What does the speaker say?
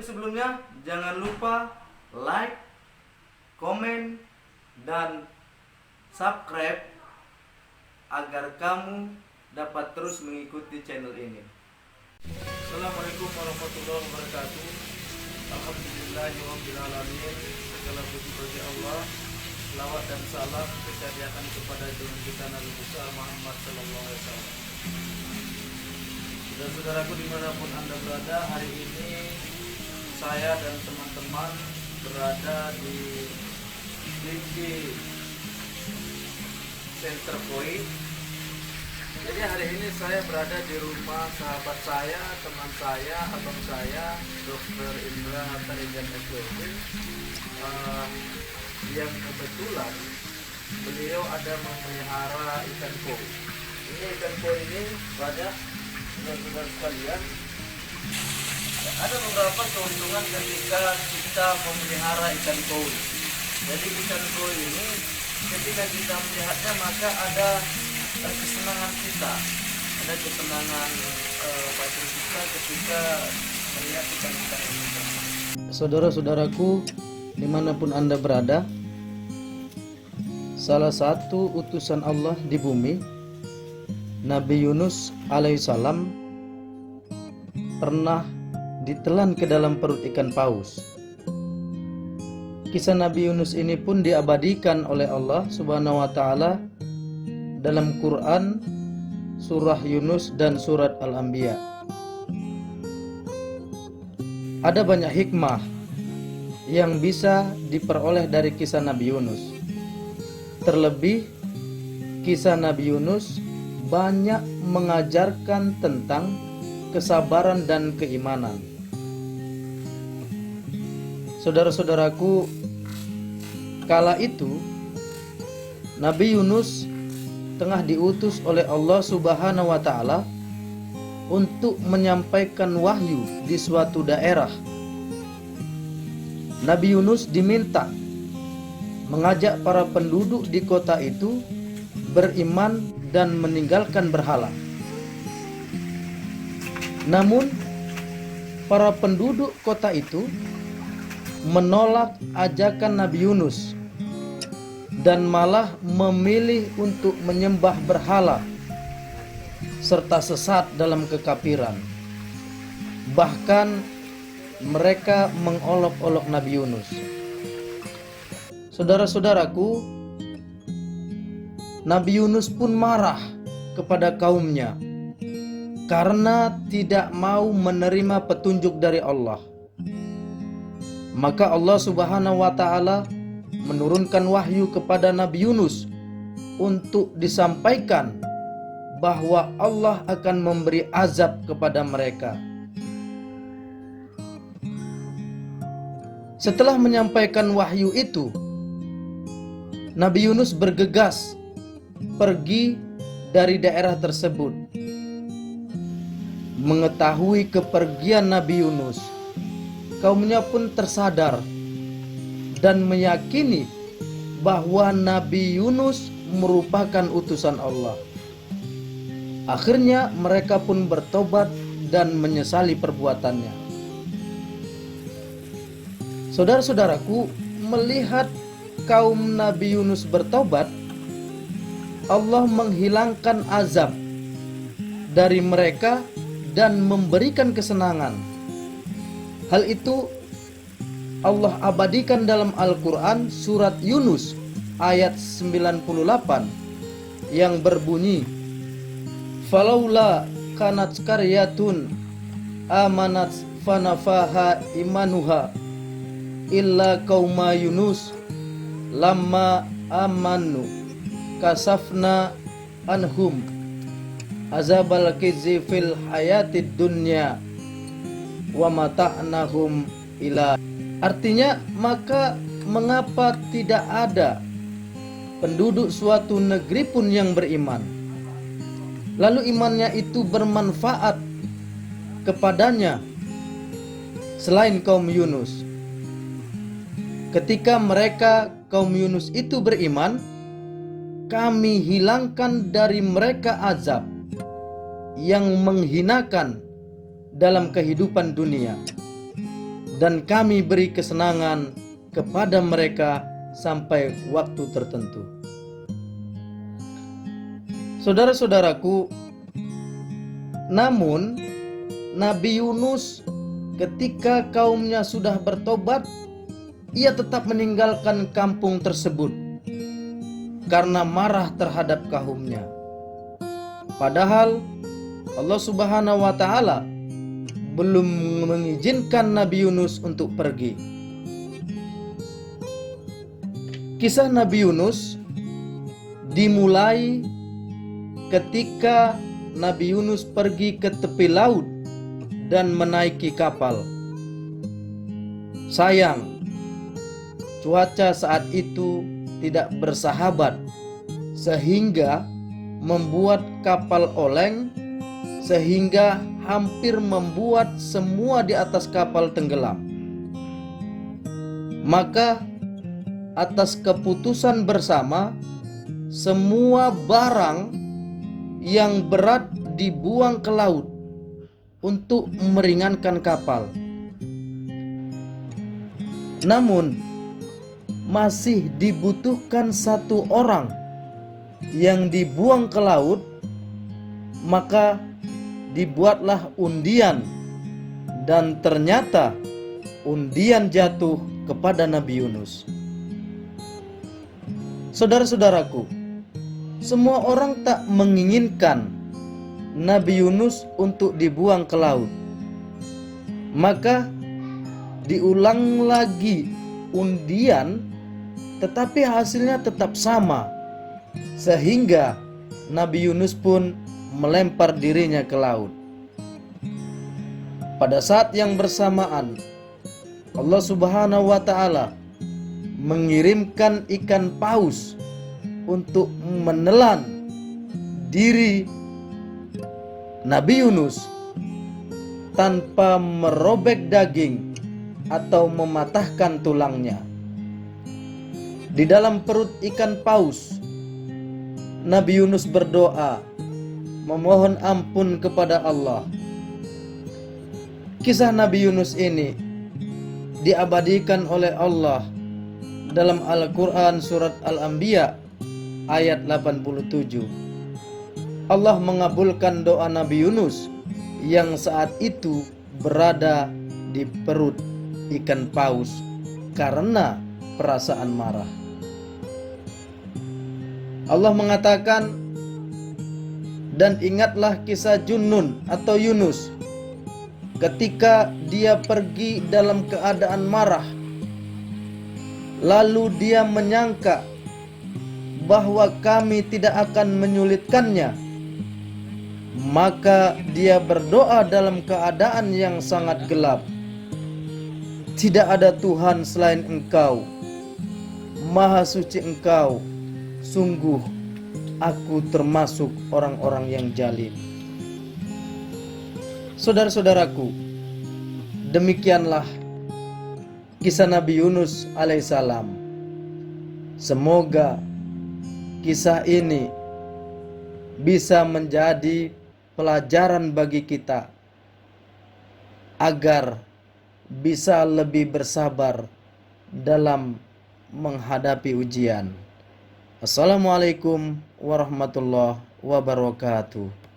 sebelumnya, jangan lupa like, komen, dan subscribe agar kamu dapat terus mengikuti channel ini. Assalamualaikum warahmatullahi wabarakatuh. Alhamdulillahirrahmanirrahim. Segala puji bagi Allah. Selawat dan salam kesediaan kepada junjungan kita Nabi besar Muhammad sallallahu alaihi wasallam. Saudara-saudaraku dimanapun Anda berada, hari ini saya dan teman-teman berada di Ligi Center Point. Jadi hari ini saya berada di rumah sahabat saya, teman saya, abang saya, Dr. Indra Tarijan SWB, yang kebetulan beliau ada memelihara ikan koi. Ini ikan koi ini banyak, saudara-saudara sekalian. Ada beberapa keuntungan ketika kita memelihara ikan koi. Jadi ikan koi ini ketika kita melihatnya maka ada kesenangan kita, ada kesenangan batin kita ketika melihat ikan-ikan ini. Saudara-saudaraku dimanapun Anda berada, salah satu utusan Allah di bumi, Nabi Yunus alaihissalam, pernah ditelan ke dalam perut ikan paus. Kisah Nabi Yunus ini pun diabadikan oleh Allah Subhanahu wa taala dalam Quran, surah Yunus dan surat Al-Anbiya. Ada banyak hikmah yang bisa diperoleh dari kisah Nabi Yunus. Terlebih kisah Nabi Yunus banyak mengajarkan tentang kesabaran dan keimanan. Saudara-saudaraku, kala itu Nabi Yunus tengah diutus oleh Allah Subhanahu wa taala untuk menyampaikan wahyu di suatu daerah. Nabi Yunus diminta mengajak para penduduk di kota itu beriman dan meninggalkan berhala. Namun para penduduk kota itu menolak ajakan Nabi Yunus dan malah memilih untuk menyembah berhala serta sesat dalam kekafiran. Bahkan mereka mengolok-olok Nabi Yunus. Saudara-saudaraku, Nabi Yunus pun marah kepada kaumnya karena tidak mau menerima petunjuk dari Allah. Maka Allah Subhanahu wa taala menurunkan wahyu kepada Nabi Yunus untuk disampaikan bahwa Allah akan memberi azab kepada mereka. Setelah menyampaikan wahyu itu, Nabi Yunus bergegas pergi dari daerah tersebut. Mengetahui kepergian Nabi Yunus, kaumnya pun tersadar dan meyakini bahwa Nabi Yunus merupakan utusan Allah. Akhirnya mereka pun bertobat dan menyesali perbuatannya. Saudara-saudaraku, melihat kaum Nabi Yunus bertobat, Allah menghilangkan azab dari mereka dan memberikan kesenangan. Hal itu Allah abadikan dalam Al-Quran surat Yunus ayat 98 yang berbunyi, "Falaula kanat qaryatun amanat fanafaha imanuha illa qauma Yunus lamma amanu kasafna anhum azabal khizi fil hayatid dunya wa mata'nahum ila." Artinya, maka mengapa tidak ada penduduk suatu negeri pun yang beriman, lalu imannya itu bermanfaat kepadanya selain kaum Yunus. Ketika mereka kaum Yunus itu beriman, kami hilangkan dari mereka azab yang menghinakan dalam kehidupan dunia. dan kami beri kesenangan kepada mereka sampai waktu tertentu. Saudara-saudaraku, namun Nabi Yunus ketika kaumnya sudah bertobat, ia tetap meninggalkan kampung tersebut karena marah terhadap kaumnya. Padahal Allah Subhanahu wa Ta'ala belum mengizinkan Nabi Yunus untuk pergi. Kisah Nabi Yunus dimulai ketika Nabi Yunus pergi ke tepi laut dan menaiki kapal. Sayang, cuaca saat itu tidak bersahabat sehingga membuat kapal oleng, sehingga hampir membuat semua di atas kapal tenggelam. Maka atas keputusan bersama, semua barang yang berat dibuang ke laut untuk meringankan kapal. Namun masih dibutuhkan satu orang yang dibuang ke laut, maka dibuatlah undian, dan ternyata undian jatuh kepada Nabi Yunus. Saudara-saudaraku, semua orang tak menginginkan Nabi Yunus untuk dibuang ke laut. Maka diulang lagi undian, tetapi hasilnya tetap sama, sehingga Nabi Yunus pun melempar dirinya ke laut. Pada saat yang bersamaan, Allah Subhanahu wa Ta'ala mengirimkan ikan paus untuk menelan diri Nabi Yunus tanpa merobek daging atau mematahkan tulangnya. Di dalam perut ikan paus, Nabi Yunus berdoa memohon ampun kepada Allah. Kisah Nabi Yunus ini diabadikan oleh Allah dalam Al-Quran surat Al-Anbiya ayat 87. Allah mengabulkan doa Nabi Yunus yang saat itu berada di perut ikan paus karena perasaan marah. Allah mengatakan, dan ingatlah kisah Junnun atau Yunus ketika dia pergi dalam keadaan marah, lalu dia menyangka bahwa kami tidak akan menyulitkannya, maka dia berdoa dalam keadaan yang sangat gelap. Tidak ada Tuhan selain Engkau, Maha Suci Engkau, sungguh aku termasuk orang-orang yang zalim. Saudara-saudaraku, demikianlah kisah Nabi Yunus alaihissalam. Semoga kisah ini bisa menjadi pelajaran bagi kita agar bisa lebih bersabar dalam menghadapi ujian. Assalamualaikum warahmatullahi wabarakatuh.